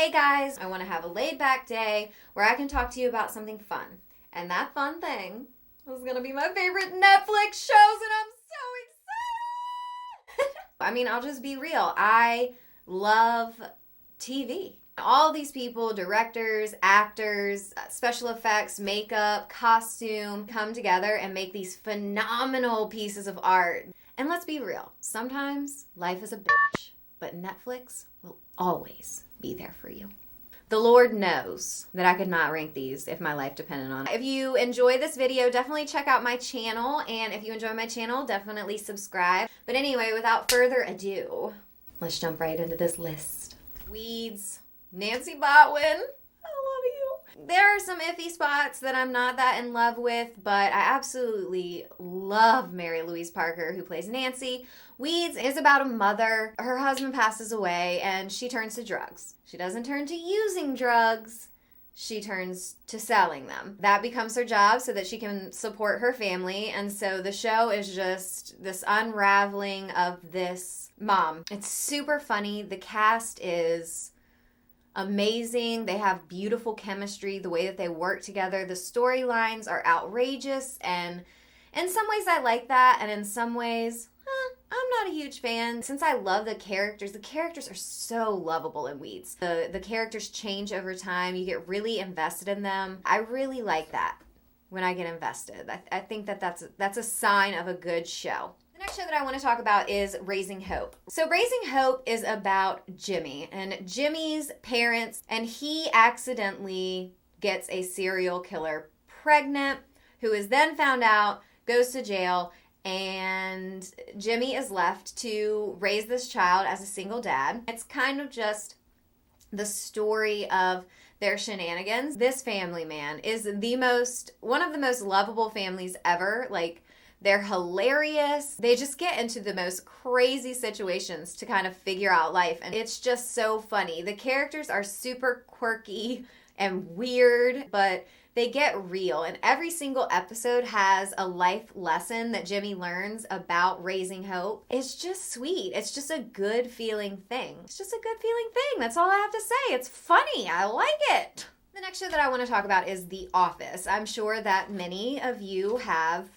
Hey guys, I want to have a laid back day where I can talk to you about something fun. And that fun thing is going to be my favorite Netflix shows, and I'm so excited! I mean, I'll just be real. I love TV. All these people, directors, actors, special effects, makeup, costume, come together and make these phenomenal pieces of art. And let's be real, sometimes life is a bitch, but Netflix will always be there for you. The Lord knows that I could not rank these if my life depended on it. If you enjoy this video, definitely check out my channel. And if you enjoy my channel, definitely subscribe. But anyway, without further ado, let's jump right into this list. Weeds. Nancy Botwin. I love you. There are some iffy spots that I'm not that in love with, but I absolutely love Mary Louise Parker, who plays Nancy. Weeds is about a mother. Her husband passes away and she turns to drugs. She doesn't turn to using drugs. She turns to selling them. That becomes her job so that she can support her family. And so the show is just this unraveling of this mom. It's super funny. The cast is amazing. They have beautiful chemistry. The way that they work together. The storylines are outrageous. And in some ways I like that. And in some ways, I'm not a huge fan. Since I love the characters are so lovable in Weeds. The characters change over time. You get really invested in them. I really like that when I get invested. I think that that's a sign of a good show. The next show that I want to talk about is Raising Hope. So Raising Hope is about Jimmy and Jimmy's parents, and he accidentally gets a serial killer pregnant, who is then found out, goes to jail, and Jimmy is left to raise this child as a single dad. It's kind of just the story of their shenanigans. This family, man, is one of the most lovable families ever. Like, they're hilarious. They just get into the most crazy situations to kind of figure out life. And it's just so funny. The characters are super quirky and weird, but they get real. And every single episode has a life lesson that Jimmy learns about raising hope. It's just sweet. It's just a good feeling thing. It's just a good feeling thing. That's all I have to say. It's funny. I like it. The next show that I want to talk about is The Office. I'm sure that many of you have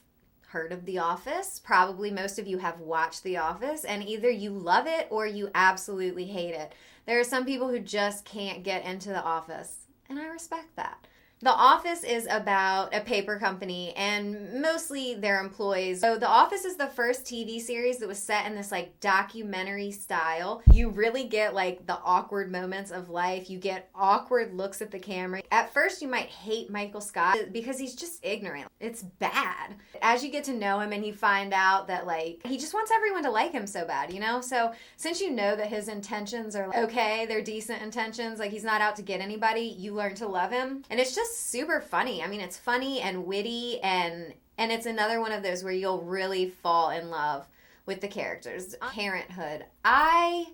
heard of The Office. Probably most of you have watched The Office, and either you love it or you absolutely hate it. There are some people who just can't get into The Office, and I respect that. The Office is about a paper company and mostly their employees. So The Office is the first TV series that was set in this like documentary style. You really get like the awkward moments of life. You get awkward looks at the camera. At first you might hate Michael Scott because he's just ignorant. It's bad. As you get to know him and you find out that like he just wants everyone to like him so bad, you know? So since you know that his intentions are okay, they're decent intentions, like he's not out to get anybody, you learn to love him. And it's just super funny. I mean, it's funny and witty, and it's another one of those where you'll really fall in love with the characters. Parenthood. I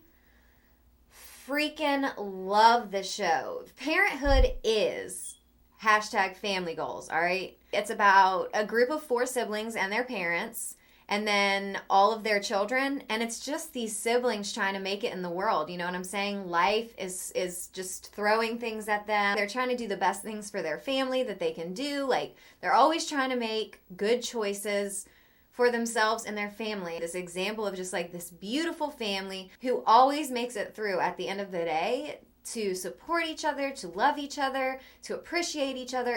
freaking love the show. Parenthood is #family goals, all right? It's about a group of 4 siblings and their parents, and then all of their children, and it's just these siblings trying to make it in the world. You know what I'm saying? Life is just throwing things at them. They're trying to do the best things for their family that they can do. Like, they're always trying to make good choices for themselves and their family. This example of just like this beautiful family who always makes it through at the end of the day to support each other, to love each other, to appreciate each other.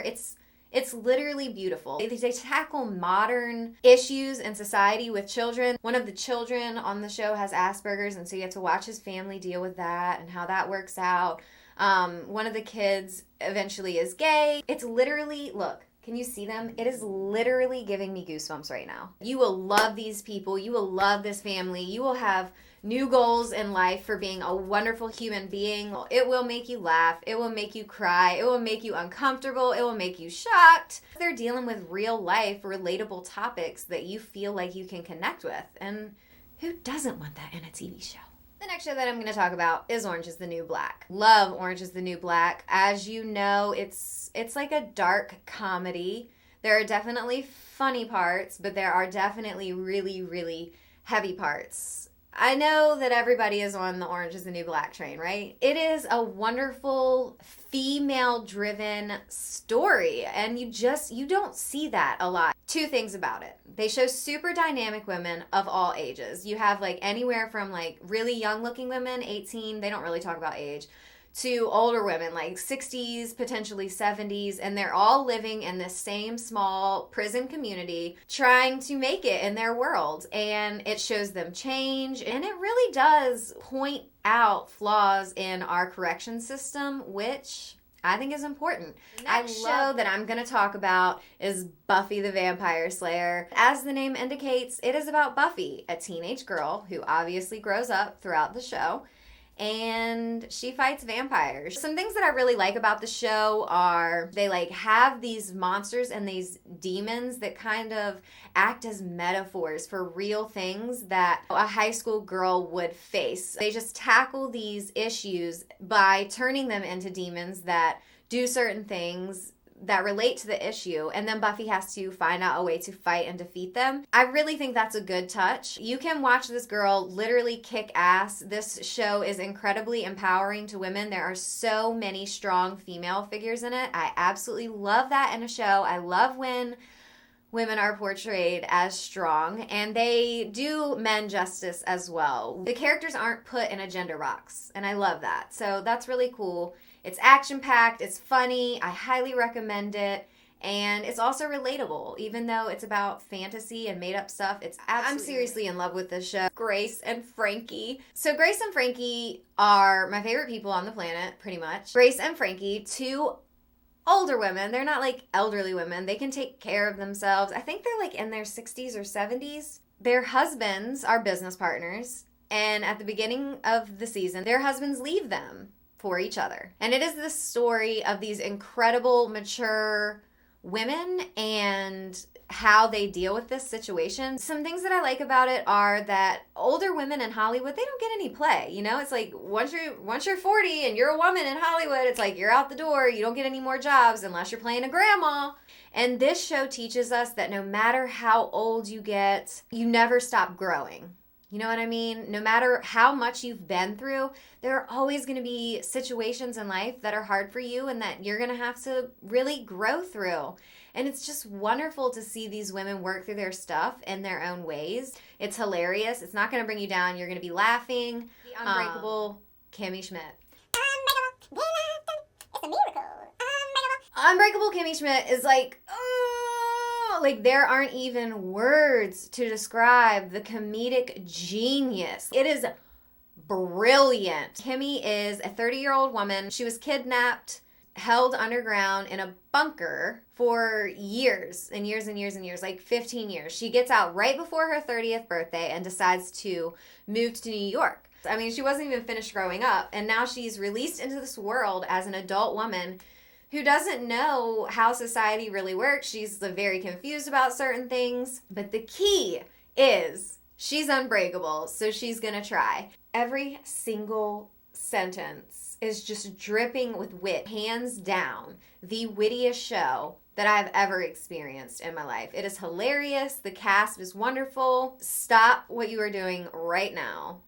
It's literally beautiful. They tackle modern issues in society with children. One of the children on the show has Asperger's, and so you have to watch his family deal with that and how that works out. One of the kids eventually is gay. It's literally, look, can you see them? It is literally giving me goosebumps right now. You will love these people. You will love this family. You will have new goals in life for being a wonderful human being. It will make you laugh. It will make you cry. It will make you uncomfortable. It will make you shocked. They're dealing with real life, relatable topics that you feel like you can connect with. And who doesn't want that in a TV show? The next show that I'm going to talk about is Orange is the New Black. Love Orange is the New Black. As you know, it's like a dark comedy. There are definitely funny parts, but there are definitely really, really heavy parts. I know that everybody is on the Orange is the New Black train, right? It is a wonderful female-driven story, and you don't see that a lot. Two things about it. They show super dynamic women of all ages. You have like anywhere from like really young-looking women, 18, they don't really talk about age, to older women, like 60s, potentially 70s, and they're all living in this same small prison community trying to make it in their world. And it shows them change, and it really does point out flaws in our correction system, which I think is important. The next show that I'm going to talk about is Buffy the Vampire Slayer. As the name indicates, it is about Buffy, a teenage girl who obviously grows up throughout the show, and she fights vampires. Some things that I really like about the show are they like have these monsters and these demons that kind of act as metaphors for real things that a high school girl would face. They just tackle these issues by turning them into demons that do certain things that relate to the issue, and then Buffy has to find out a way to fight and defeat them. I really think that's a good touch. You can watch this girl literally kick ass. This show is incredibly empowering to women. There are so many strong female figures in it. I absolutely love that in a show. I love when women are portrayed as strong, and they do men justice as well. The characters aren't put in a gender box, and I love that. So that's really cool. It's action-packed, it's funny, I highly recommend it, and it's also relatable. Even though it's about fantasy and made-up stuff, I'm seriously in love with this show. Grace and Frankie. So Grace and Frankie are my favorite people on the planet, pretty much. Grace and Frankie, two older women. They're not like elderly women. They can take care of themselves. I think they're like in their 60s or 70s. Their husbands are business partners, and at the beginning of the season, their husbands leave them for each other. And it is the story of these incredible, mature women and how they deal with this situation. Some things that I like about it are that older women in Hollywood, they don't get any play. You know, it's like once you're 40 and you're a woman in Hollywood, it's like you're out the door. You don't get any more jobs unless you're playing a grandma. And this show teaches us that no matter how old you get, you never stop growing. You know what I mean? No matter how much you've been through, there are always going to be situations in life that are hard for you and that you're going to have to really grow through. And it's just wonderful to see these women work through their stuff in their own ways. It's hilarious. It's not going to bring you down. You're going to be laughing. The Unbreakable Kimmy Schmidt. Unbreakable. It's a miracle. Unbreakable Kimmy Schmidt is like, like there aren't even words to describe the comedic genius. It is brilliant. Kimmy is a 30-year-old woman. She was kidnapped, held underground in a bunker for years and years and years and years, like 15 years. She gets out right before her 30th birthday and decides to move to New York. I mean, she wasn't even finished growing up, and now she's released into this world as an adult woman who doesn't know how society really works. She's very confused about certain things. But the key is she's unbreakable, so she's going to try. Every single sentence is just dripping with wit. Hands down, the wittiest show that I've ever experienced in my life. It is hilarious. The cast is wonderful. Stop what you are doing right now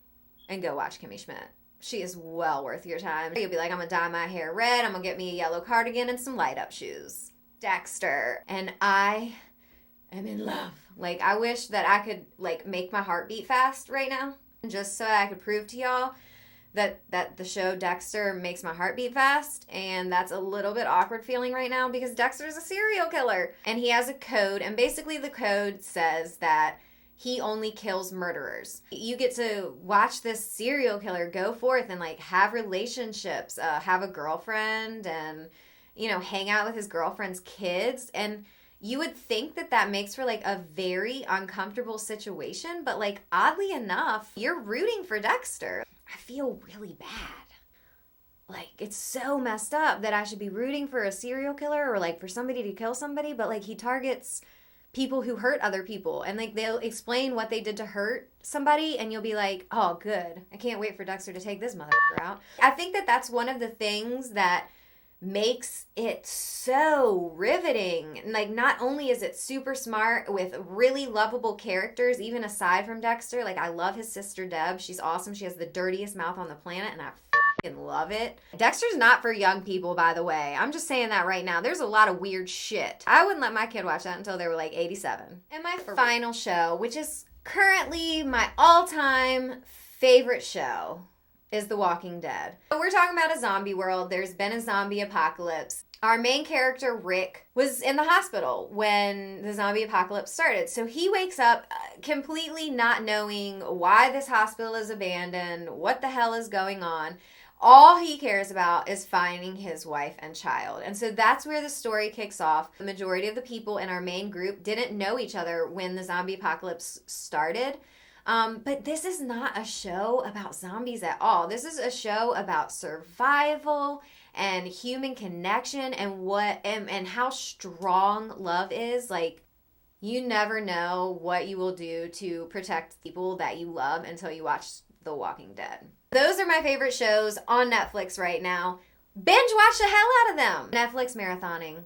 and go watch Kimmy Schmidt. She is well worth your time. You'll be like, I'm going to dye my hair red. I'm going to get me a yellow cardigan and some light-up shoes. Dexter. And I am in love. Like, I wish that I could, like, make my heart beat fast right now. Just so I could prove to y'all that the show Dexter makes my heart beat fast. And that's a little bit awkward feeling right now because Dexter's a serial killer. And he has a code. And basically the code says that he only kills murderers. You get to watch this serial killer go forth and like have relationships, have a girlfriend and, you know, hang out with his girlfriend's kids. And you would think that that makes for like a very uncomfortable situation. But like oddly enough, you're rooting for Dexter. I feel really bad. Like it's so messed up that I should be rooting for a serial killer or like for somebody to kill somebody. But like he targets people who hurt other people, and like they'll explain what they did to hurt somebody, and you'll be like, oh good, I can't wait for Dexter to take this motherfucker out. I think that that's one of the things that makes it so riveting. Like, not only is it super smart with really lovable characters, even aside from Dexter. Like, I love his sister Deb. She's awesome. She has the dirtiest mouth on the planet, and I fucking love it. Dexter's not for young people, by the way. I'm just saying that right now. There's a lot of weird shit. I wouldn't let my kid watch that until they were like 87. And my final show, which is currently my all-time favorite show, is The Walking Dead. But we're talking about a zombie world. There's been a zombie apocalypse. Our main character, Rick, was in the hospital when the zombie apocalypse started. So he wakes up completely not knowing why this hospital is abandoned, what the hell is going on. All he cares about is finding his wife and child. And so that's where the story kicks off. The majority of the people in our main group didn't know each other when the zombie apocalypse started. But this is not a show about zombies at all. This is a show about survival and human connection and how strong love is. Like, you never know what you will do to protect people that you love until you watch The Walking Dead. Those are my favorite shows on Netflix right now. Binge watch the hell out of them. Netflix marathoning.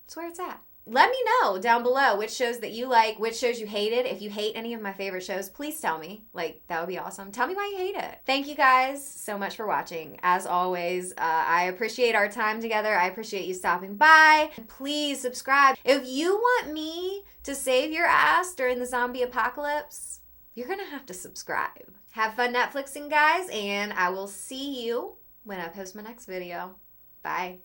That's where it's at. Let me know down below which shows that you like, which shows you hated. If you hate any of my favorite shows, please tell me. Like, that would be awesome. Tell me why you hate it. Thank you guys so much for watching. As always, I appreciate our time together. I appreciate you stopping by. Please subscribe. If you want me to save your ass during the zombie apocalypse, you're going to have to subscribe. Have fun Netflixing, guys, and I will see you when I post my next video. Bye.